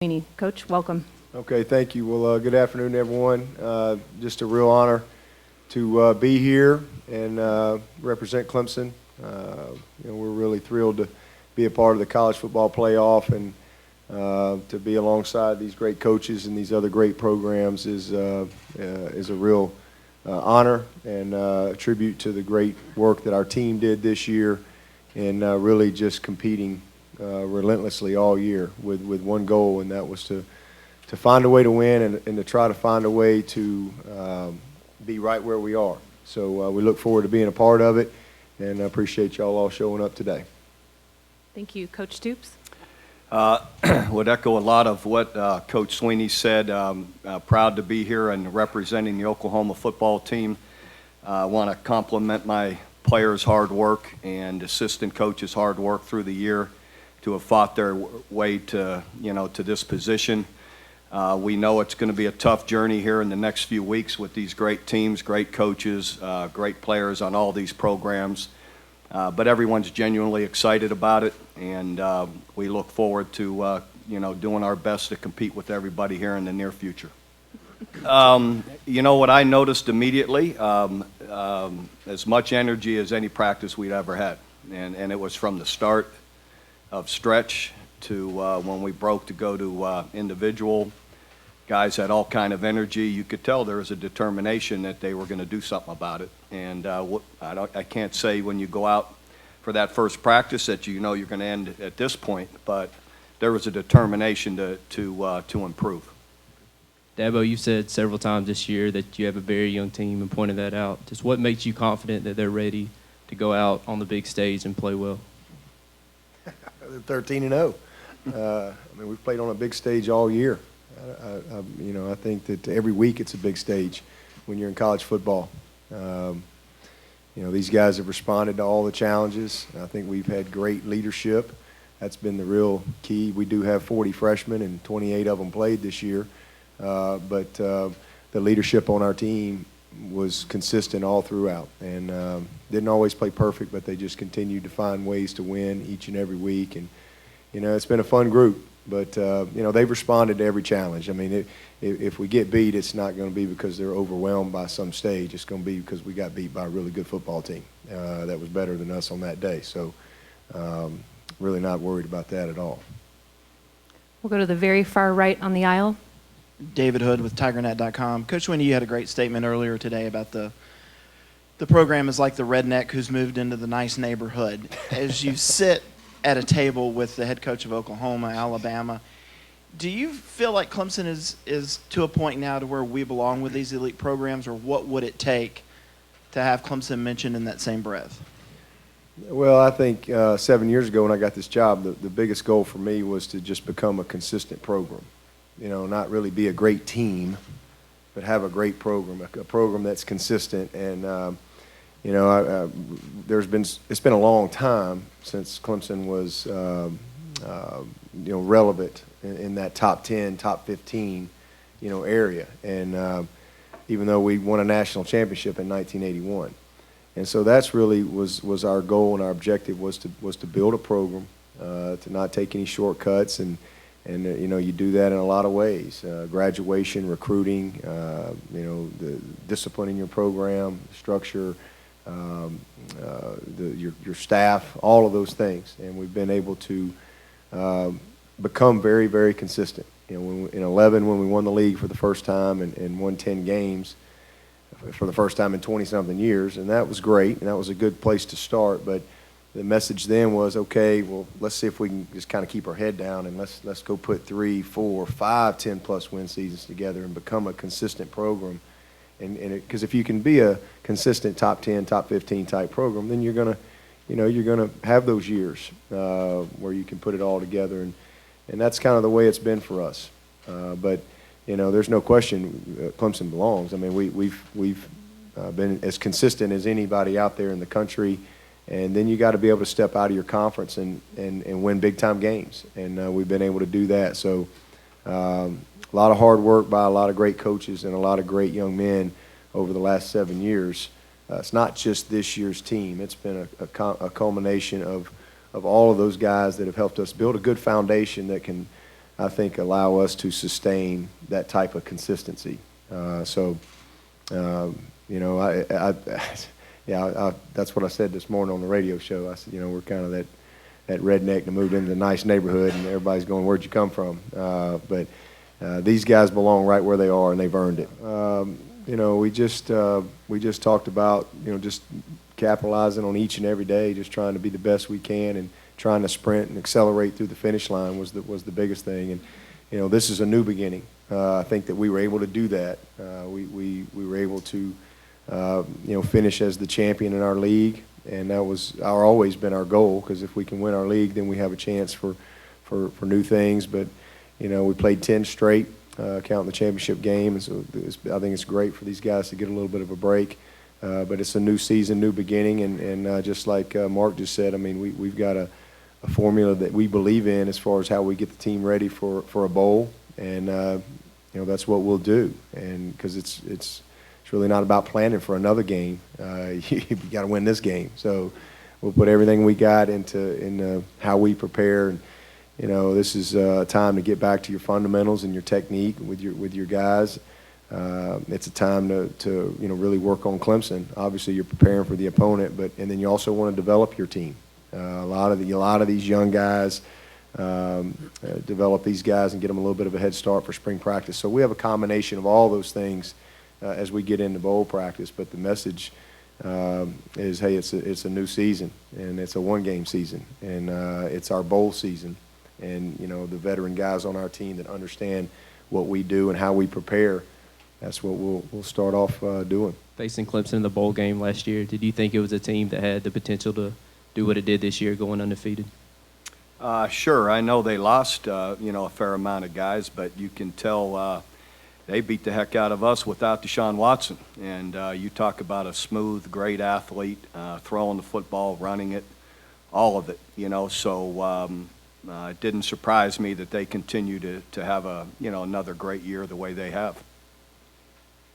Swinney. Coach, welcome. Okay, thank you. Well, good afternoon, everyone. Just a real honor to be here and represent Clemson. We're really thrilled to be a part of the college football playoff, and to be alongside these great coaches and these other great programs is a real honor and a tribute to the great work that our team did this year, and really just competing relentlessly all year with one goal, and that was to find a way to win and to try to find a way to be right where we are. So we look forward to being a part of it, and I appreciate y'all all showing up today. Thank you. Coach Stoops? Would echo a lot of what Coach Swinney said. Proud to be here and representing the Oklahoma football team. I want to compliment my players' hard work and assistant coaches' hard work through the year to have fought their way to this position. We know it's going to be a tough journey here in the next few weeks with these great teams, great coaches, great players on all these programs. But everyone's genuinely excited about it, and we look forward to doing our best to compete with everybody here in the near future. What I noticed immediately, as much energy as any practice we'd ever had, and it was from the start of stretch to when we broke to go to individual. Guys had all kind of energy. You could tell there was a determination that they were going to do something about it. And I can't say when you go out for that first practice that you're going to end at this point, but there was a determination to improve. Dabo, you've said several times this year that you have a very young team and pointed that out. Just what makes you confident that they're ready to go out on the big stage and play well? They're 13-0. We've played on a big stage all year. I think that every week it's a big stage when you're in college football. These guys have responded to all the challenges. I think we've had great leadership. That's been the real key. We do have 40 freshmen, and 28 of them played this year. But the leadership on our team was consistent all throughout, and didn't always play perfect, but they just continued to find ways to win each and every week. And it's been a fun group, but they've responded to every challenge. If we get beat, it's not going to be because they're overwhelmed by some stage. It's going to be because we got beat by a really good football team that was better than us on that day. So really not worried about that at all. We'll go to the very far right on the aisle. David Hood with TigerNet.com. Coach Swinney, you had a great statement earlier today about the program is like the redneck who's moved into the nice neighborhood. As you sit at a table with the head coach of Oklahoma, Alabama, do you feel like Clemson is to a point now to where we belong with these elite programs, or what would it take to have Clemson mentioned in that same breath? Well, I think 7 years ago when I got this job, the biggest goal for me was to just become a consistent program. Not really be a great team, but have a great program, a program that's consistent. And it's been a long time since Clemson was relevant in that top 10, top 15 area. And even though we won a national championship in 1981, and so that's really was our goal, and our objective was to build a program, to not take any shortcuts, and you do that in a lot of ways: graduation, recruiting, the discipline in your program, structure, your staff, all of those things. And we've been able to become very, very consistent. In 11, when we won the league for the first time and won 10 games for the first time in 20-something years, and that was great, and that was a good place to start. But the message then was, okay, well, let's see if we can just kind of keep our head down, and let's go put 3, 4, 5, 10-plus win seasons together and become a consistent program. And because if you can be a consistent top 10, top 15 type program, then you're gonna have those years where you can put it all together, and that's kind of the way it's been for us. But there's no question Clemson belongs. We've been as consistent as anybody out there in the country. And then you got to be able to step out of your conference and win big-time games. And we've been able to do that. So a lot of hard work by a lot of great coaches and a lot of great young men over the last 7 years. It's not just this year's team. It's been a culmination of all of those guys that have helped us build a good foundation that can I think, allow us to sustain that type of consistency. That's what I said this morning on the radio show. I said, we're kind of that redneck that moved into a nice neighborhood, and everybody's going, "Where'd you come from?" But these guys belong right where they are, and they've earned it. We just talked about, just capitalizing on each and every day, just trying to be the best we can, and trying to sprint and accelerate through the finish line was the biggest thing. And this is a new beginning. I think that we were able to do that. We were able to finish as the champion in our league, and that was always been our goal, because if we can win our league, then we have a chance for new things. But we played 10 straight, counting the championship game, and so I think it's great for these guys to get a little bit of a break. But it's a new season, new beginning, and just like Mark just said, I mean, we've got a formula that we believe in as far as how we get the team ready for a bowl, and that's what we'll do. And because it's really not about planning for another game. You got to win this game. So we'll put everything we got into how we prepare. And this is a time to get back to your fundamentals and your technique with your guys. It's a time to really work on Clemson. Obviously, you're preparing for the opponent, and then you also want to develop your team. A lot of these young guys, develop these guys and get them a little bit of a head start for spring practice. So we have a combination of all those things as we get into bowl practice. But the message is, hey, it's a new season, and it's a one-game season, and it's our bowl season. And the veteran guys on our team that understand what we do and how we prepare, that's what we'll start off doing. Facing Clemson in the bowl game last year, did you think it was a team that had the potential to do what it did this year, going undefeated? Sure. I know they lost, a fair amount of guys, but you can tell they beat the heck out of us without Deshaun Watson. And you talk about a smooth, great athlete, throwing the football, running it, all of it, So it didn't surprise me that they continue to have another great year the way they have.